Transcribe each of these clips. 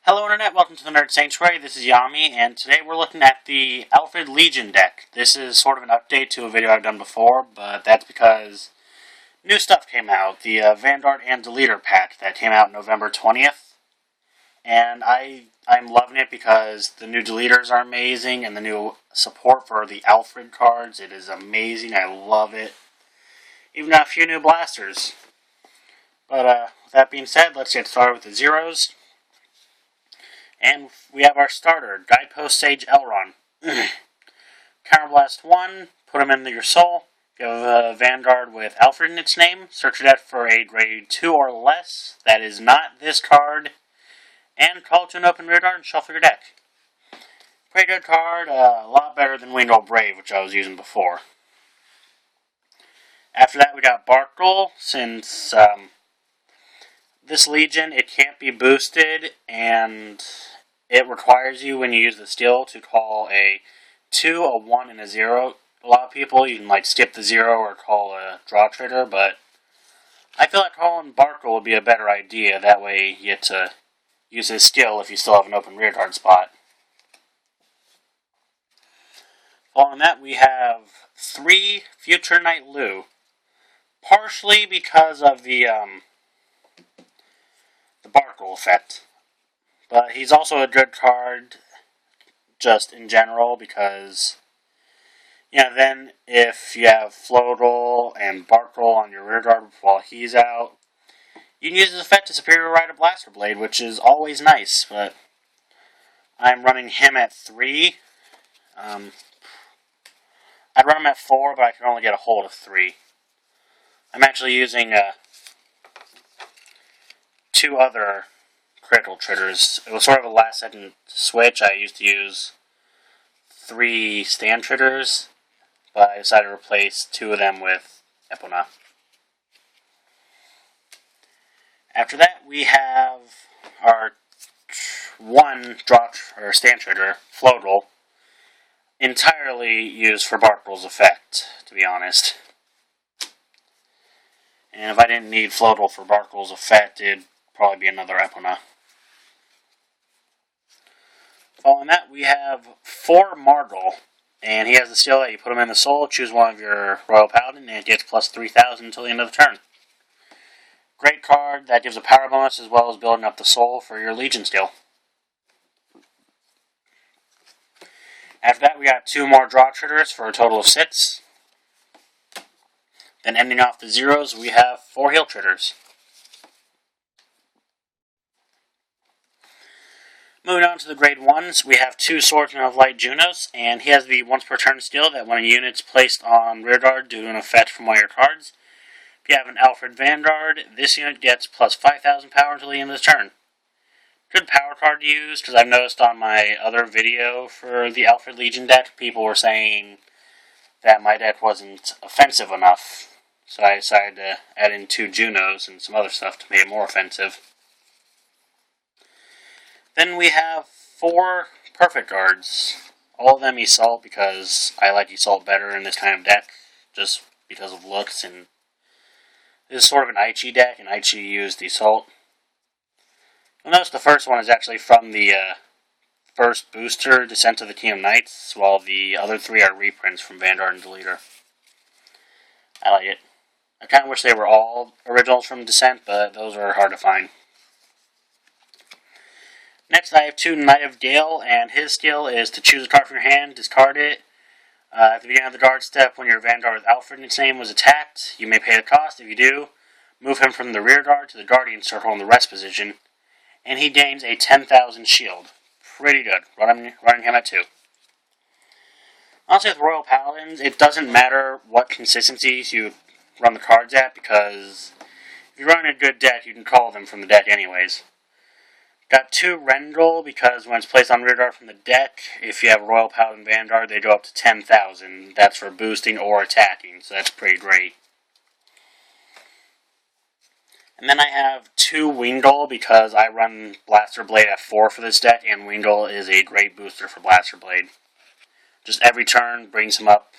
Hello Internet, welcome to the Nerd Sanctuary. This is Yami, and today we're looking at the Alfred Legion deck. This is sort of an update to a video I've done before, but that's because new stuff came out. The Vanguard and Deleter pack that came out November 20th. And I'm loving it because the new Deleters are amazing, and the new support for the Alfred cards, it is amazing. I love it. Even a few new blasters. But with that being said, let's get started with the zeros. And we have our starter, Guidepost Sage Elrond. Counterblast 1, put him into your soul. If you have a Vanguard with Alfred in its name, search your deck for a grade 2 or less. That is not this card. And call it to an open rear guard and shuffle your deck. Pretty good card, a lot better than Winged Old Brave, which I was using before. After that, we got Barkle. Since this Legion, it can't be boosted, and it requires you, when you use the steel, to call a 2, a 1, and a 0. A lot of people, you can skip the 0 or call a draw trigger, but I feel like calling Barkle would be a better idea. That way you get to use his skill if you still have an open rear guard spot. Following that, we have 3 Future Knight Lu. Partially because of the Barkle effect. But he's also a good card, just in general, because, then if you have Floatle and Barkle on your rear guard while he's out, you can use his effect to Superior Ride a Blaster Blade, which is always nice, but I'm running him at 3. I'd run him at 4, but I can only get a hold of 3. I'm actually using 2 other critical triggers. It was sort of a last-second switch. I used to use 3 stand triggers, but I decided to replace 2 of them with Epona. After that, we have our 1 draw or stand trigger, Floatle, entirely used for Barkle's effect, to be honest. And if I didn't need Floatle for Barkle's effect, it'd probably be another Epona. Following that, we have 4 Margul, and he has the skill that you put him in the soul, choose one of your Royal Paladin, and it gets plus 3,000 until the end of the turn. Great card that gives a power bonus as well as building up the soul for your Legion skill. After that, we got 2 more draw triggers for a total of 6. Then ending off the zeros, we have 4 heal triggers. Moving on to the grade 1s, we have 2 Swordsman of Light Junos, and he has the once per turn skill that when a unit's placed on rearguard due to an effect from one of your cards. If you have an Alfred Vanguard, this unit gets plus 5,000 power until the end of the turn. Good power card to use, because I've noticed on my other video for the Alfred Legion deck, people were saying that my deck wasn't offensive enough. So I decided to add in 2 Junos and some other stuff to make it more offensive. Then we have 4 Perfect Guards. All of them Assault because I like Assault better in this kind of deck, just because of looks, and this is sort of an Aichi deck, and Aichi used Assault. You'll notice the first one is actually from the first booster, Descent of the King of Knights, while the other 3 are reprints from Vanguard and Deleter. I like it. I kind of wish they were all originals from Descent, but those are hard to find. Next, I have 2 Knight of Gale, and his skill is to choose a card from your hand, discard it. At the beginning of the guard step, when your Vanguard with Alfred in its name was attacked, you may pay the cost. If you do, move him from the rear guard to the Guardian Circle in the rest position, and he gains a 10,000 shield. Pretty good. Running him at 2. Honestly, with Royal Paladins, it doesn't matter what consistencies you run the cards at, because if you're running a good deck, you can call them from the deck anyways. Got 2 Rendrel, because when it's placed on rear guard from the deck, if you have Royal Paladin Vanguard, they go up to 10,000. That's for boosting or attacking, so that's pretty great. And then I have 2 Wingdol, because I run Blaster Blade at 4 for this deck, and Wingdol is a great booster for Blaster Blade. Just every turn brings him up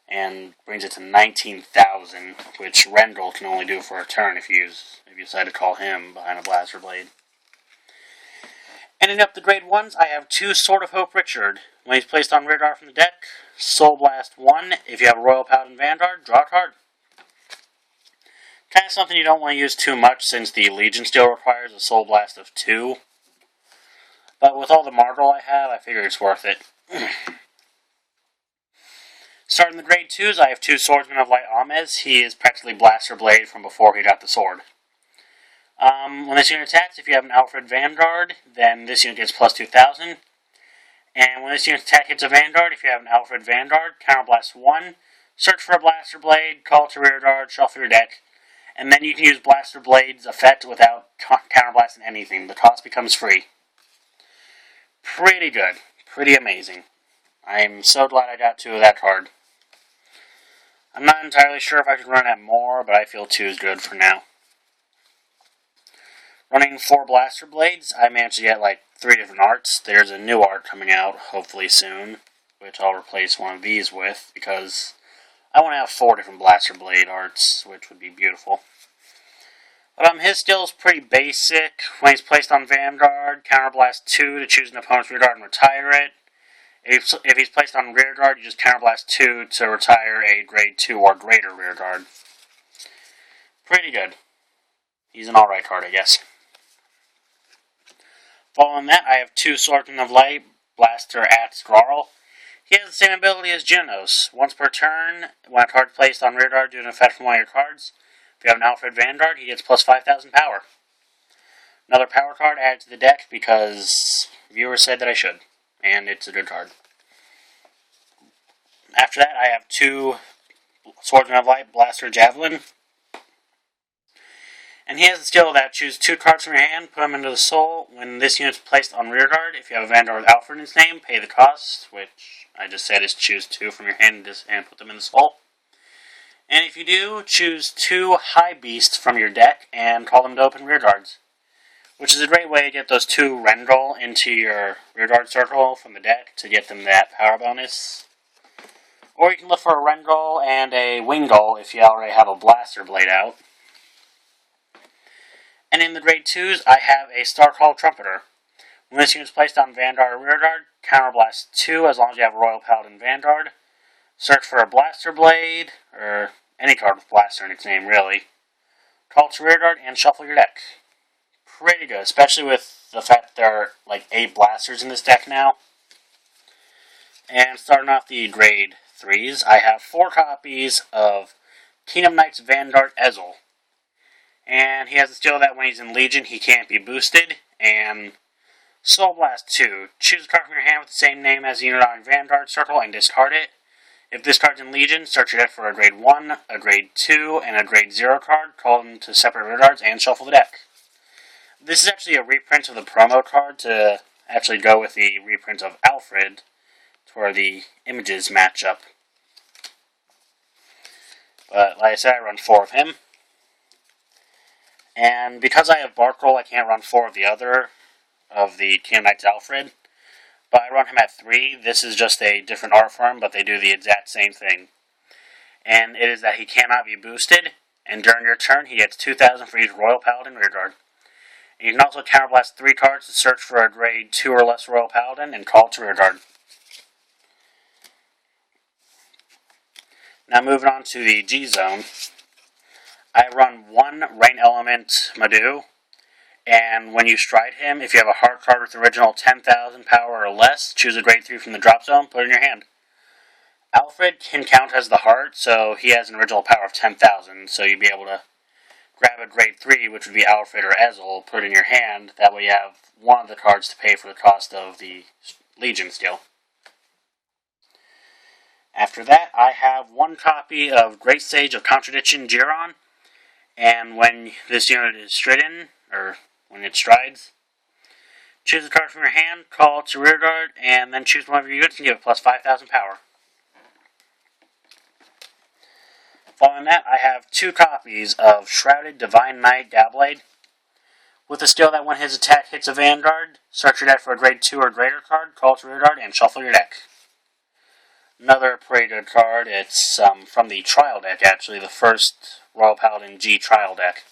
and brings it to 19,000, which Rendrel can only do for a turn if you decide to call him behind a Blaster Blade. Ending up the grade 1s, I have 2 Sword of Hope Richard. When he's placed on rear guard from the deck, Soul Blast 1. If you have a Royal Paladin Vanguard, draw a card. Kind of something you don't want to use too much since the Legion still requires a Soul Blast of 2. But with all the Marble I have, I figure it's worth it. Starting the grade 2s, I have 2 Swordsmen of Light Ames. He is practically Blaster Blade from before he got the sword. When this unit attacks, if you have an Alfred Vanguard, then this unit gets plus 2,000. And when this unit's attack hits a Vanguard, if you have an Alfred Vanguard, Counterblast 1, search for a Blaster Blade, call to rear guard, shuffle your deck, and then you can use Blaster Blade's effect without counterblasting anything. The cost becomes free. Pretty good. Pretty amazing. I'm so glad I got 2 of that card. I'm not entirely sure if I could run that more, but I feel 2 is good for now. Running 4 Blaster Blades, I managed to get like 3 different arts. There's a new art coming out, hopefully soon, which I'll replace one of these with, because I want to have 4 different Blaster Blade arts, which would be beautiful. But his skill is pretty basic. When he's placed on Vanguard, Counterblast 2 to choose an opponent's rear guard and retire it. If he's placed on rear guard, you just Counterblast 2 to retire a grade 2 or greater rear guard. Pretty good. He's an alright card, I guess. Following that, I have 2 Swordsmen of Light, Blaster at Skrarl. He has the same ability as Genos. Once per turn, when a card is placed on rear guard due to an effect from one of your cards, if you have an Alfred Vanguard, he gets plus 5,000 power. Another power card added to the deck because viewers said that I should, and it's a good card. After that, I have 2 Swordsmen of Light, Blaster Javelin. And he has the skill that choose 2 cards from your hand, put them into the soul. When this unit is placed on rear guard, if you have a Vanguard with Alfred in its name, pay the cost, which I just said is choose 2 from your hand and put them in the soul. And if you do, choose 2 High Beasts from your deck and call them to open rear guards, which is a great way to get those 2 Rendrel into your rear guard circle from the deck to get them that power bonus. Or you can look for a Rendrel and a Wingull if you already have a Blaster Blade out. And in the grade 2s, I have a Starcall Trumpeter. When this unit is placed on Vanguard or rear guard, Counterblast 2 as long as you have a Royal Paladin Vanguard. Search for a Blaster Blade, or any card with Blaster in its name, really. Call to rear guard and shuffle your deck. Pretty good, especially with the fact that there are like 8 Blasters in this deck now. And starting off the grade 3s, I have 4 copies of Kingdom Knights Vanguard Ezel. And he has the skill that when he's in Legion, he can't be boosted. And Soul Blast 2. Choose a card from your hand with the same name as the unit on Vanguard Circle and discard it. If this card's in Legion, search your deck for a grade 1, a grade 2, and a grade 0 card. Call them to separate rear guards and shuffle the deck. This is actually a reprint of the promo card to actually go with the reprint of Alfred, to where the images match up. But like I said, I run 4 of him. And because I have Barkroll, I can't run 4 of the Kingdom Knights Alfred. But I run him at 3. This is just a different art form, but they do the exact same thing. And it is that he cannot be boosted, and during your turn, he gets 2,000 for each Royal Paladin rear guard. And you can also counterblast 3 cards to search for a grade 2 or less Royal Paladin and call to rear guard. Now moving on to the G Zone. I run 1 Rain Element Madhu, and when you stride him, if you have a heart card with original 10,000 power or less, choose a grade 3 from the drop zone, put it in your hand. Alfred can count as the heart, so he has an original power of 10,000, so you'd be able to grab a grade 3, which would be Alfred or Ezel, put it in your hand, that way you have one of the cards to pay for the cost of the Legion skill. After that, I have 1 copy of Great Sage of Contradiction Giron, and when this unit is stridden, or when it strides, choose a card from your hand, call it to rear guard, and then choose one of your units and give it plus 5,000 power. Following that, I have 2 copies of Shrouded Divine Knight Galblade. With the skill that when his attack hits a Vanguard, search your deck for a grade 2 or greater card, call it to rear guard, and shuffle your deck. Another pretty good card. It's from the trial deck, actually, the first Royal Paladin G trial deck.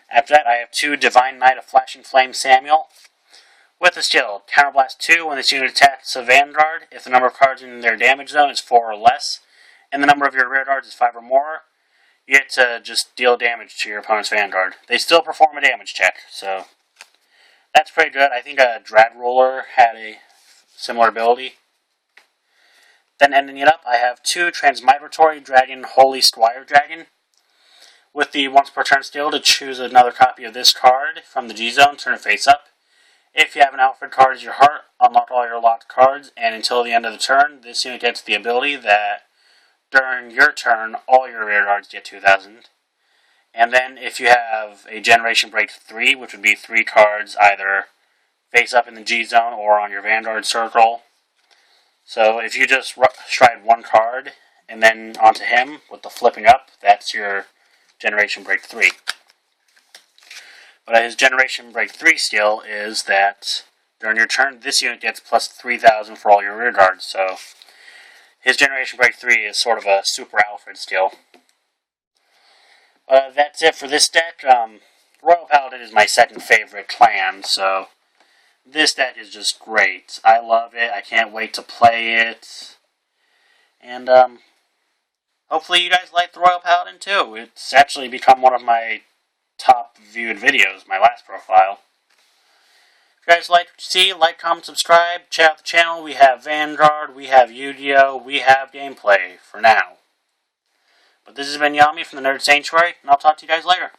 After that, I have 2 Divine Knight of Flashing Flame Samuel. With the skill, Counterblast 2, when this unit attacks a Vanguard, if the number of cards in their damage zone is 4 or less, and the number of your rear guards is 5 or more, you get to just deal damage to your opponent's Vanguard. They still perform a damage check, so that's pretty good. I think a Drag Roller had a similar ability. Then ending it up, I have 2 Transmigratory Dragon Holy Squire Dragon. With the once per turn skill to choose another copy of this card from the G zone, turn it face up. If you have an Alfred card as your heart, unlock all your locked cards, and until the end of the turn, this unit gets the ability that during your turn, all your rear guards get 2,000. And then if you have a Generation Break 3, which would be 3 cards either face up in the G zone or on your Vanguard circle. So if you just stride 1 card and then onto him with the flipping up, that's your Generation Break 3. But his Generation Break 3 skill is that during your turn, this unit gets plus 3,000 for all your rear guards. So his Generation Break 3 is sort of a super Alfred skill. That's it for this deck. Royal Paladin is my second favorite clan, so this deck is just great. I love it. I can't wait to play it. And hopefully you guys like the Royal Paladin too. It's actually become one of my top viewed videos, my last profile. If you guys like what you see, like, comment, subscribe, check out the channel. We have Vanguard, we have Yu-Gi-Oh!, we have gameplay for now. But this has been Yami from the Nerd Sanctuary, and I'll talk to you guys later.